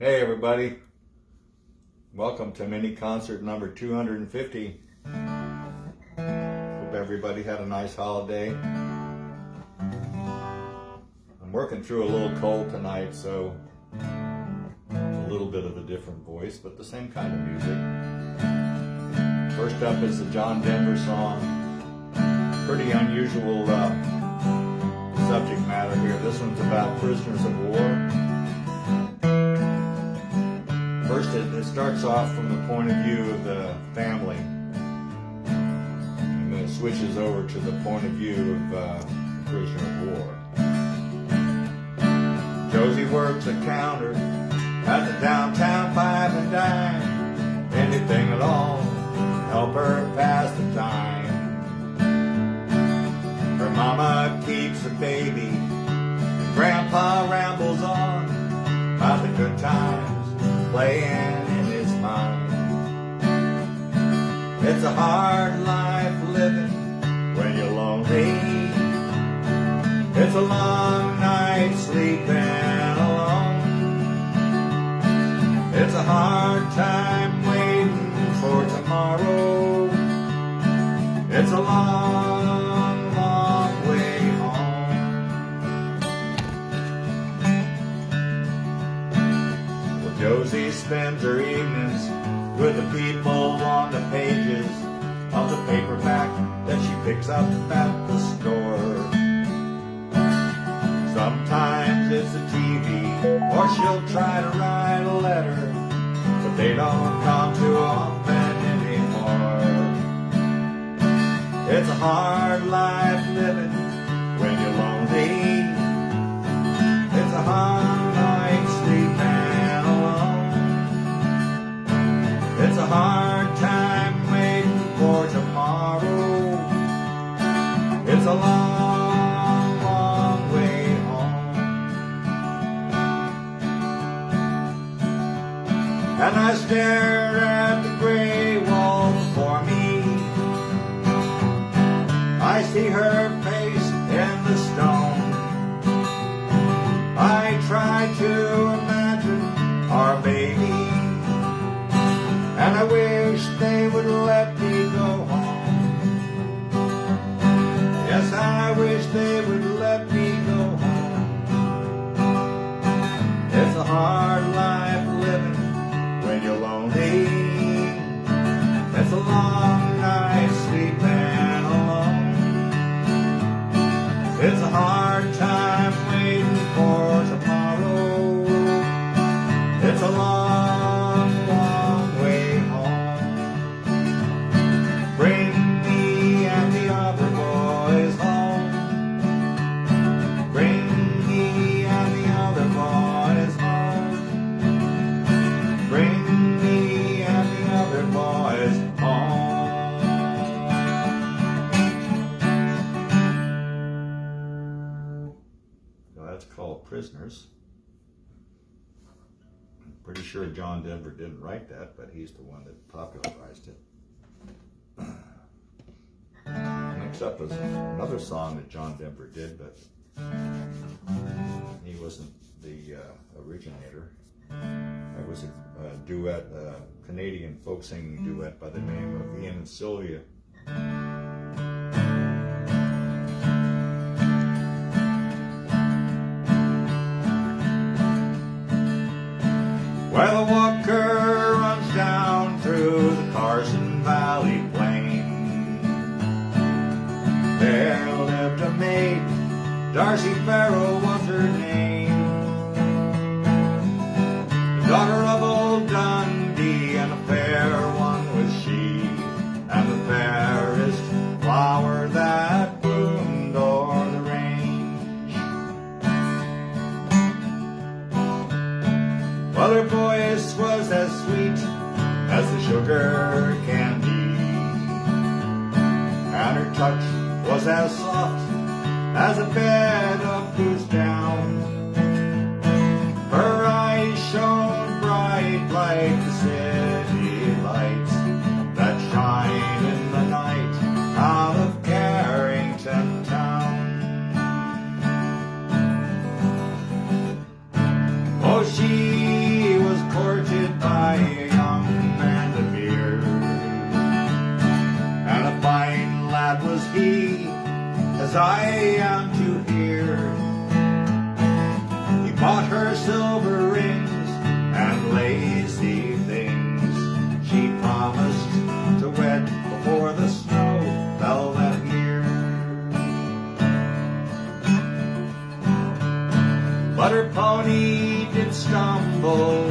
Hey everybody, welcome to mini concert number 250. Hope everybody had a nice holiday. I'm working through a little cold tonight, so it's a little bit of a different voice, but the same kind of music. First up is the John Denver song. Pretty unusual subject matter here. This one's about prisoners of war. First, it starts off from the point of view of the family, and then it switches over to the point of view of prisoner of war. Josie works a counter at the downtown Five and Dime. Anything at all to help her pass the time. Her mama keeps a baby, and Grandpa rambles on about the good times playing in his mind. It's a hard life living when you're lonely. It's a long night sleeping alone. It's a hard time waiting for tomorrow. It's a long, long way home. Well, Josie spends her evenings with the people on the pages of the paperback that she picks up at the store. Sometimes it's a TV, or she'll try to write a letter, but they don't come too often anymore. It's a hard life living when you're lonely. It's a hard night sleeping alone. It's a hard time waiting for tomorrow. It's a long, long way home. And I stare at the gray wall before me. I see her face in the stone. I try to imagine our baby, and I wish they would let me go home. Yes, I wish they would let me go home. It's a hard life living when you're lonely. It's a long night sleeping alone. It's a hard time waiting for tomorrow. It's a long, long way home. Bring me and the other boys home. Bring me and the other boys home. Bring me and the other boys home. So that's called Prisoners. Pretty sure John Denver didn't write that, but he's the one that popularized it. Next up is another song that John Denver did, but he wasn't the originator. It was a duet, a Canadian folk singing duet by the name of Ian and Sylvia. Well, the walker runs down through the Carson Valley plain. There lived a maid, Darcy Farrow was her name. The daughter of old Dundee, and a fair one was she, and the fairest flower that bloomed o'er the range. Well, her voice was as sweet as the sugar candy, and her touch was as soft as a bed of goose down. Her eyes shone bright like the city lights that shine in the night out of Carrington town. Oh, she was silver rings and lazy things. She promised to wed before the snow fell that year. But her pony did stumble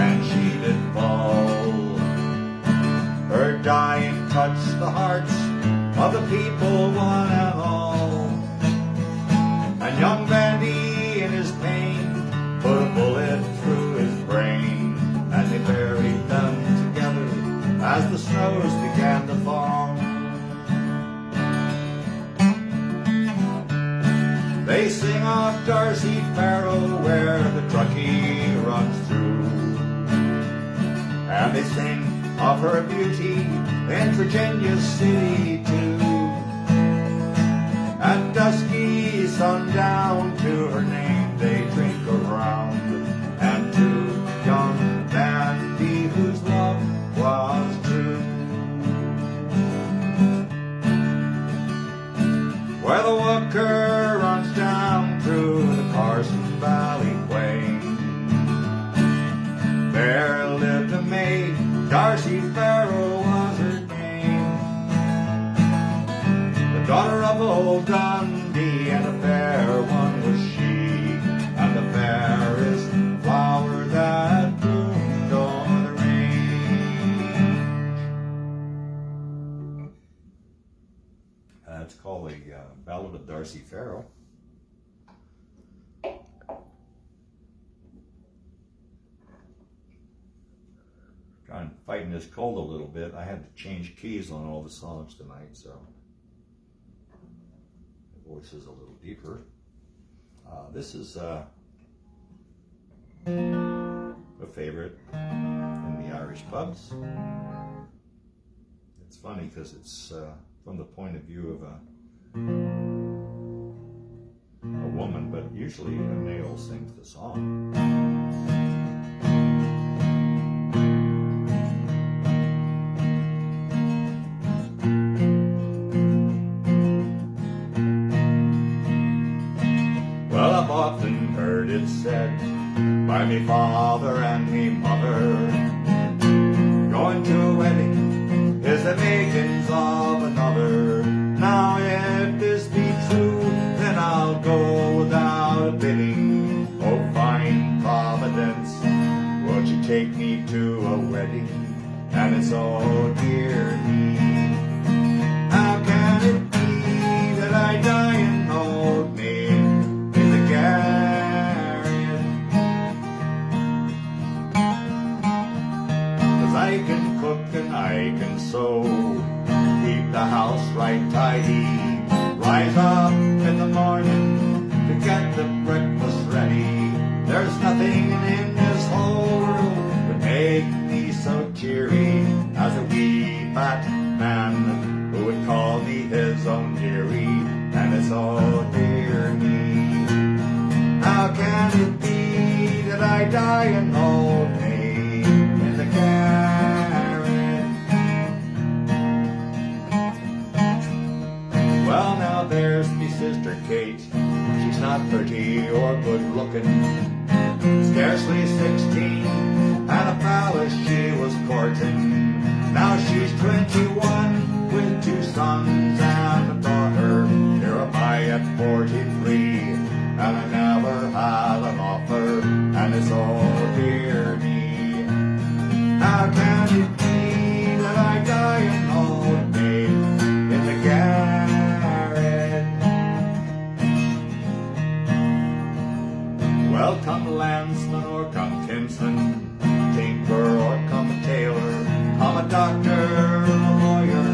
and she did fall. Her dying touched the hearts of the people one and all. And young Bandy in his pain put a bullet through his brain, and they buried them together as the snows began to fall. They sing of Darcy, Farrow, where the Truckee runs through, and they sing of her beauty in Virginia City too. At dusky sundown, to her name they drink around, and to young Bandy whose love was true. Where the Wooker runs down through the Carson Valley plain, there lived a maid, Darcy Farrow was her name, the daughter of old Dundee, and a fair one was she, and the fairest flower that bloomed on the range. It's called the Ballad of Darcy Farrow. I'm fighting this cold a little bit. I had to change keys on all the songs tonight, so the voice is a little deeper. This is a favorite in the Irish pubs. It's funny because it's from the point of view of a woman, but usually a male sings the song. Well, I've often heard it said by me father and me mother, going to a wedding is the makings of another. Now if this be true, then I'll go without a bidding. Oh, fine Providence, won't you take me to a wedding? And it's oh dear me, how can it be that I die in Old Maid in the Garret? 'Cause I can cook and I can sew, keep the house right tidy, rise up in the morning to get the breakfast ready. There's nothing in this whole world would make me so cheery as a wee fat man who would call me his own dearie. And it's oh dear me, how can it be that I die in Old Maid in the Garret? Well, now there's me sister Kate. She's not pretty or good looking, scarcely 16, and a palace she was courting. Now she's 21 with 2 sons and a daughter. Here am I at 43, and I never had an offer, and it's oh dear me, how can it be that I die in Old Maid in the Garret? Well, come landsman or come kinsman, tinker or come tailor, come a doctor, a lawyer,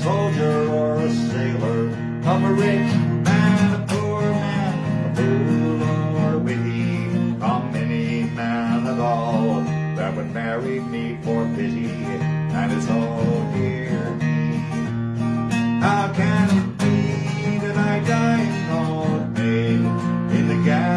soldier or a sailor, come a rich man, a poor man, a fool or witty, come any man at all that would marry me for pity. And it's oh dear me, how can it be that I die in Old Maid in the Garret?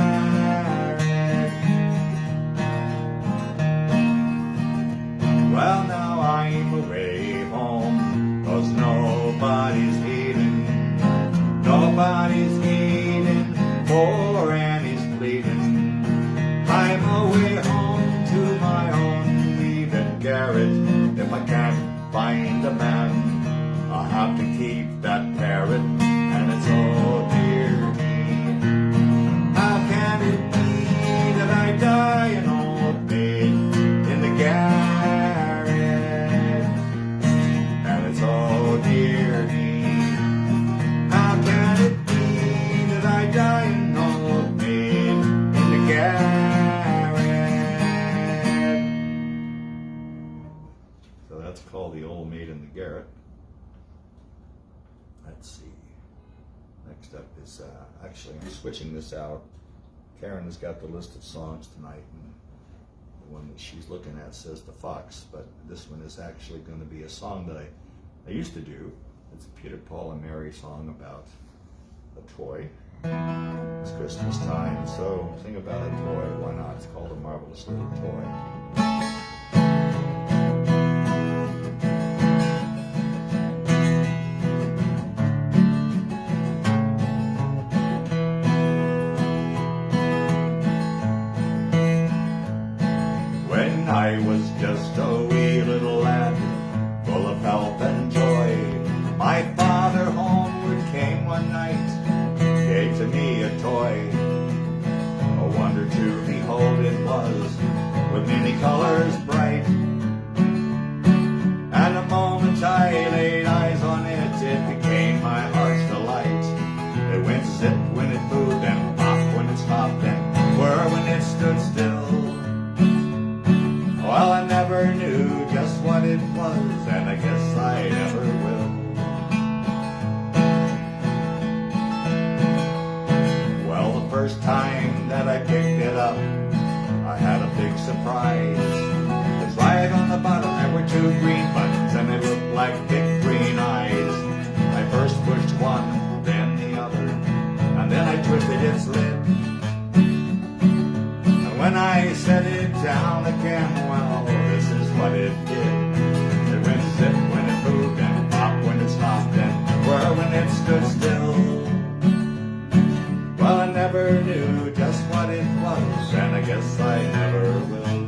Well, now I'm away home, 'cause nobody's eating, poor Annie's bleeding. keep that parrot, and it's oh dear me. How can it be that I die an old maid in the garret? And it's oh dear me. How can it be that I die an old maid in the garret? So that's called the Old Maid in the Garret. Let's see. Next up is, actually I'm switching this out. Karen has got the list of songs tonight, and the one that she's looking at says The Fox, but this one is actually going to be a song that I used to do. It's a Peter, Paul, and Mary song about a toy. It's Christmas time, so sing about a toy. Why not? It's called A Marvelous Little Toy. When I was just a wee little lad, full of help and joy, my father homeward came one night, gave to me a toy. A wonder to behold it was, with many colors bright. And the moment I laid eyes on it, it became my heart's delight. It went zip when it moved, and pop when it stopped, and whir when it stood still. Well, I never knew just what it was, and I guess I never will. Well, the first time that I picked it up, I had a big surprise. 'Cause right on the bottom there were two green buttons, and they looked like big green eyes. I first pushed one, then the other, and then I twisted its lid. When I set it down again, well, this is what it did. It went zip when it moved, and pop when it stopped, and whir when it stood still. Well, I never knew just what it was, and I guess I never will.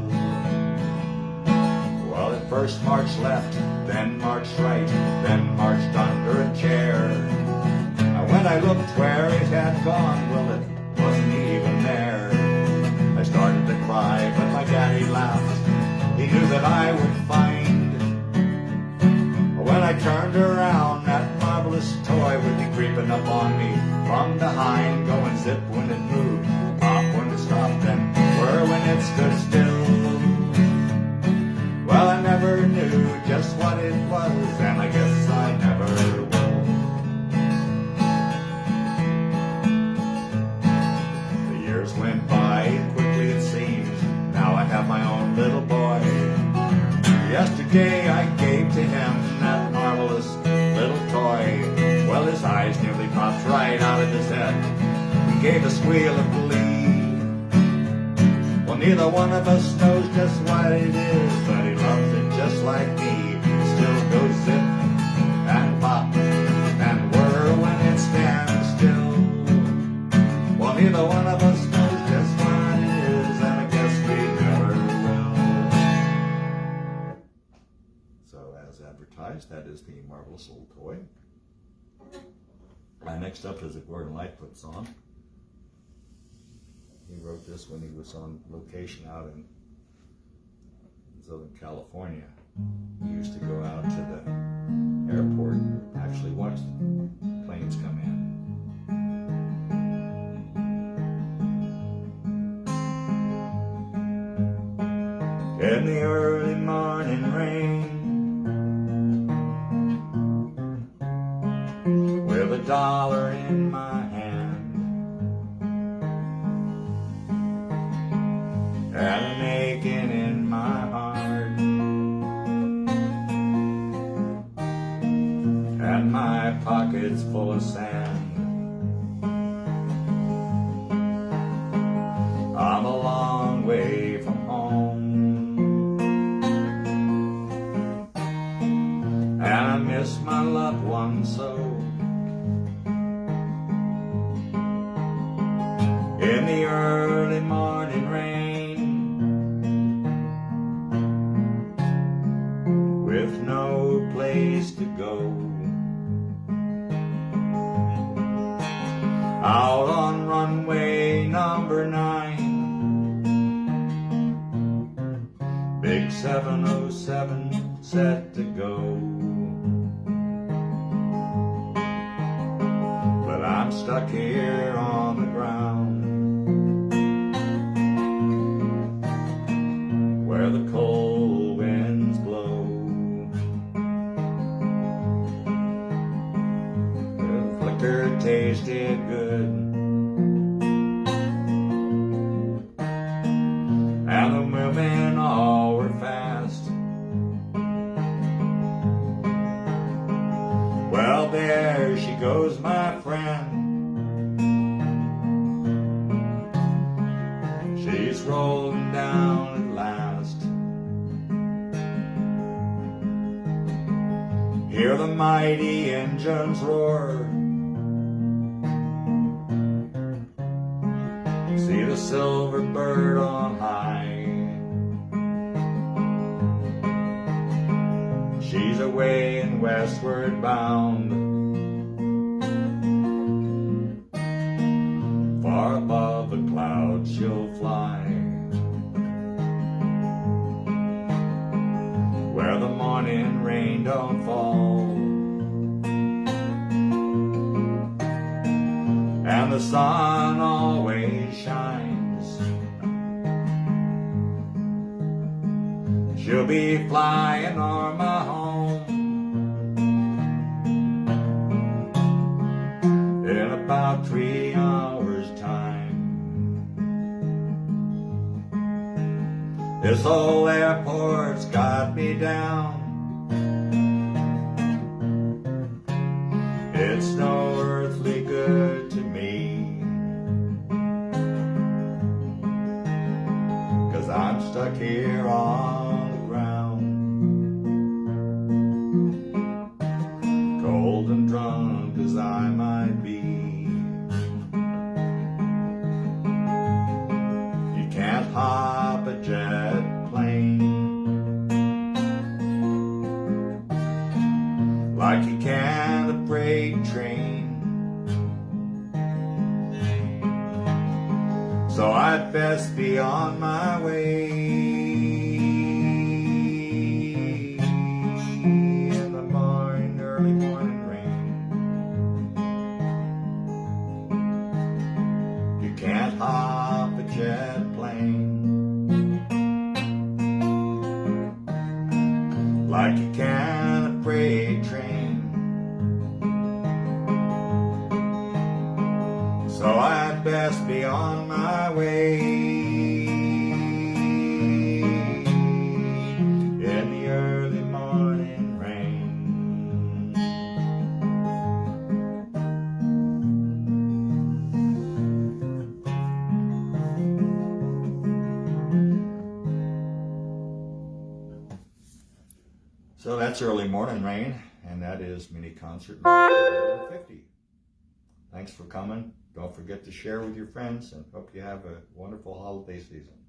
Well, it first marched left, then marched right, then marched under a chair. And when I looked where it had gone, well, it wasn't even there. I started to cry, but my daddy laughed. He knew that I would find. When I turned around, that marvelous toy would be creeping up on me from behind, going zip when it moved, pop when it stopped, and whir when it stood still. Well, I never knew just what it was, and I guess I never will. The years went by, it seems. Now I have my own little boy. Yesterday I gave to him that marvelous little toy. Well, his eyes nearly popped right out of his head. He gave a squeal of glee. Well, neither one of us knows just what it is, but he loves it just like me. It still goes zip and pop and whir when it stands still. Well, neither one of us knows just what it is, and I guess we never will. So, as advertised, that is the Marvelous Little Toy. Next up is a Gordon Lightfoot song. He wrote this when he was on location out in Southern California. He used to go out to the airport and actually watch the planes come in. In the early morning rain, with $1 in my hand and an aching in my heart, and my pockets full of sand, I'm a long way from home. And I miss my loved one so. In the early morning rain, with no place to go, 707 set to go. But I'm stuck here on the ground, where the cold winds blow. The liquor tasted good, and the women all were fast. Well, there she goes, my friend. She's rolling down at last. Hear the mighty engines roar. See the silver bird on high. She's away and westward bound. Far above the clouds she'll fly, where the morning rain don't fall, and the sun always shines. She'll be flying on my home in about 3 hours time. This whole airport's got me down. It's no earthly good to me, 'cause I'm stuck here on the ground, cold and drunk as I might be. You can't hop a jet plane like you can a freight train. So I'd best be on my way in the morning, early morning rain. You can't hop a jet plane like you can a freight train. So I'd best be on my way in the early morning rain. So that's Early Morning Rain, and that is mini concert number 50. Thanks for coming. Don't forget to share with your friends, and hope you have a wonderful holiday season.